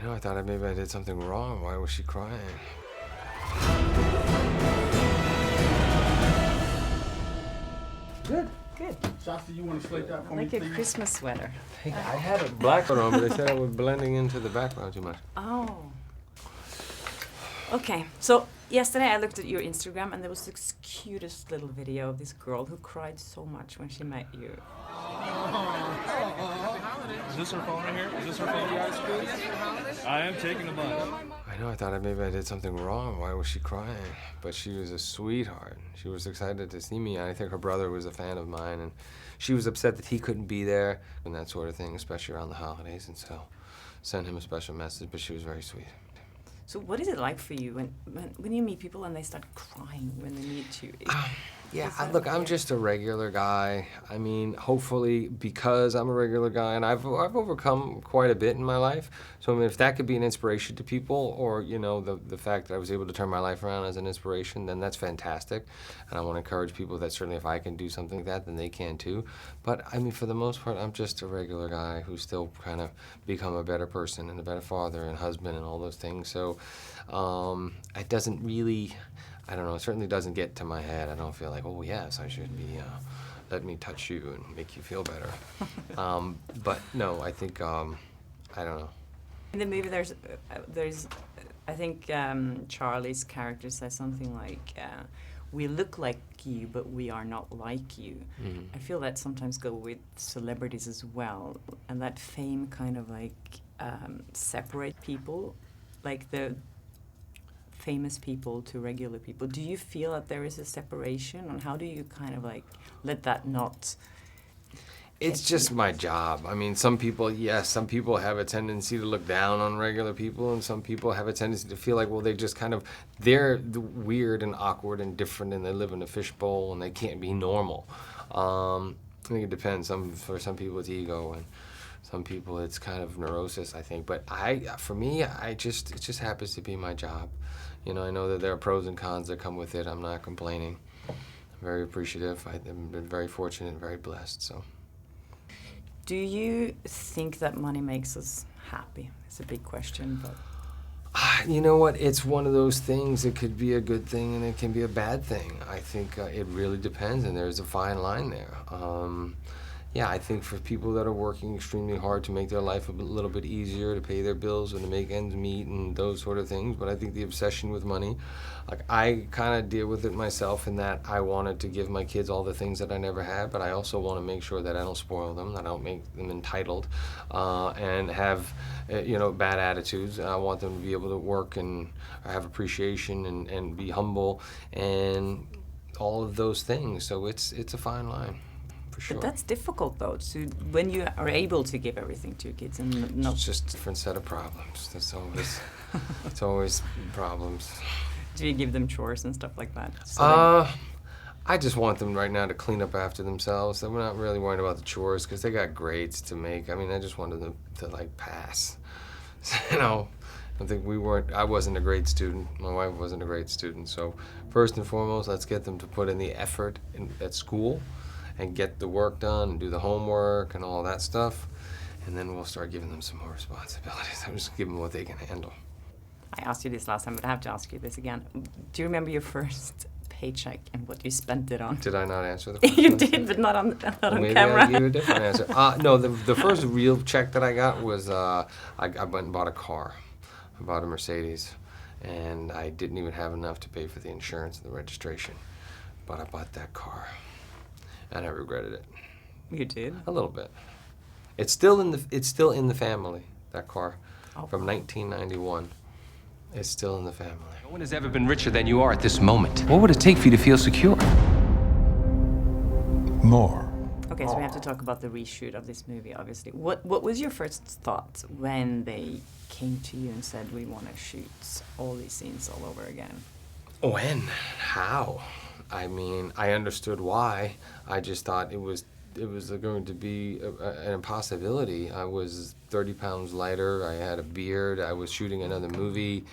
know, I thought maybe I did something wrong. Why was she crying? Good. Good. Shasta, you want to slate that for Like me, a please? Christmas sweater. Hey, I had a black one on, but they said I was blending into the background too much. Oh. Okay, so yesterday I looked at your Instagram and there was this cutest little video of this girl who cried so much when she met you. Is this her phone right here? Is this her phone, guys? I am taking a bus. I know, I thought maybe I did something wrong. Why was she crying? But she was a sweetheart. She was excited to see me. I think her brother was a fan of mine, and she was upset that he couldn't be there and that sort of thing, especially around the holidays, and so sent him a special message, but she was very sweet. So what is it like for you when you meet people and they start crying when they meet you? Yeah, look, I'm just a regular guy. I mean, hopefully, because I'm a regular guy, and I've overcome quite a bit in my life. So, I mean, if that could be an inspiration to people, or, you know, the fact that I was able to turn my life around as an inspiration, then that's fantastic. And I want to encourage people that certainly if I can do something like that, then they can too. But, I mean, for the most part, I'm just a regular guy who's still kind of become a better person and a better father and husband and all those things. So, it doesn't really... I don't know, it certainly doesn't get to my head. I don't feel like, oh yes, I should be, let me touch you and make you feel better. But no, I think, I don't know. In the movie there's I think Charlie's character says something like, we look like you, but we are not like you. Mm-hmm. I feel that sometimes go with celebrities as well, and that fame kind of like separate people, like the famous people to regular people. Do you feel that there is a separation, and how do you kind of like let that not? It's just my job. I mean, some people, yes, some people have a tendency to look down on regular people, and some people have a tendency to feel like, well, they just kind of, they're weird and awkward and different, and they live in a fishbowl, and they can't be normal. I think it depends. For some people, it's ego, and some people, it's kind of neurosis, I think. But for me, it just happens to be my job. You know, I know that there are pros and cons that come with it. I'm not complaining. I'm very appreciative. I've been very fortunate and very blessed, so. Do you think that money makes us happy? It's a big question, but... You know what? It's one of those things. It could be a good thing and it can be a bad thing. I think it really depends, and there's a fine line there. Yeah, I think for people that are working extremely hard to make their life a little bit easier, to pay their bills and to make ends meet and those sort of things, but I think the obsession with money, like I kind of deal with it myself in that I wanted to give my kids all the things that I never had, but I also want to make sure that I don't spoil them, that I don't make them entitled and have, you know, bad attitudes. I want them to be able to work and have appreciation and be humble and all of those things. So it's a fine line. Sure. But that's difficult though, to when you are able to give everything to your kids and not. It's just a different set of problems. There's always, it's always problems. Do you give them chores and stuff like that? I just want them right now to clean up after themselves. I'm not really worried about the chores because they got grades to make. I mean, I just wanted them to like pass. You know, I think I wasn't a great student. My wife wasn't a great student. So first and foremost, let's get them to put in the effort at school and get the work done and do the homework and all that stuff. And then we'll start giving them some more responsibilities. I'm just giving them what they can handle. I asked you this last time, but I have to ask you this again. Do you remember your first paycheck and what you spent it on? Did I not answer the question? You did, but not on Maybe camera. I gave a different answer. No, the first real check that I got was I went and bought a car. I bought a Mercedes, and I didn't even have enough to pay for the insurance and the registration. But I bought that car. And I regretted it. You did? A little bit. It's still in the family, that car, from 1991. It's still in the family. No one has ever been richer than you are at this moment. What would it take for you to feel secure? More. Okay, so we have to talk about the reshoot of this movie, obviously. What was your first thought when they came to you and said, we want to shoot all these scenes all over again? When? How? I mean, I understood why. I just thought it was going to be an impossibility. I was 30 pounds lighter. I had a beard. I was shooting another movie.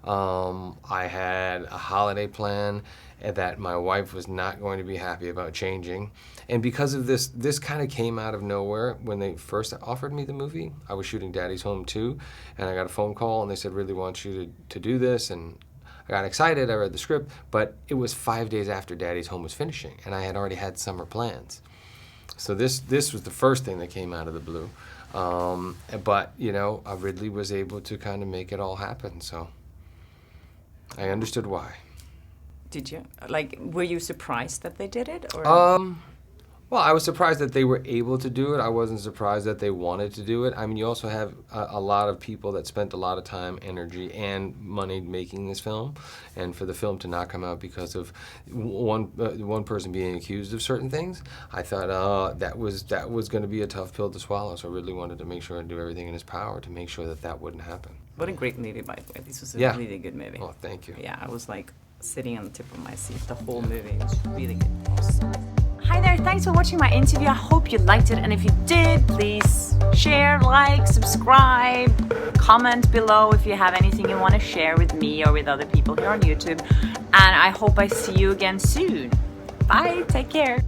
I had a holiday plan that my wife was not going to be happy about changing. And because of this kind of came out of nowhere. When they first offered me the movie, I was shooting Daddy's Home 2, and I got a phone call, and they said, really want you to do this. And I got excited. I read the script, but it was 5 days after Daddy's Home was finishing, and I had already had summer plans. So this was the first thing that came out of the blue. But, you know, Ridley was able to kind of make it all happen, so I understood why. Did you? Like, were you surprised that they did it? Or? Well, I was surprised that they were able to do it. I wasn't surprised that they wanted to do it. I mean, you also have a lot of people that spent a lot of time, energy, and money making this film, and for the film to not come out because of one person being accused of certain things, I thought that was going to be a tough pill to swallow. So I really wanted to make sure and do everything in his power to make sure that wouldn't happen. What a great movie, by the way. This was a really good movie. Oh, thank you. Yeah, I was like sitting on the tip of my seat the whole movie. It was really good. Hi there, thanks for watching my interview. I hope you liked it, and if you did, please share, like, subscribe, comment below if you have anything you want to share with me or with other people here on YouTube. And I hope I see you again soon. Bye, take care.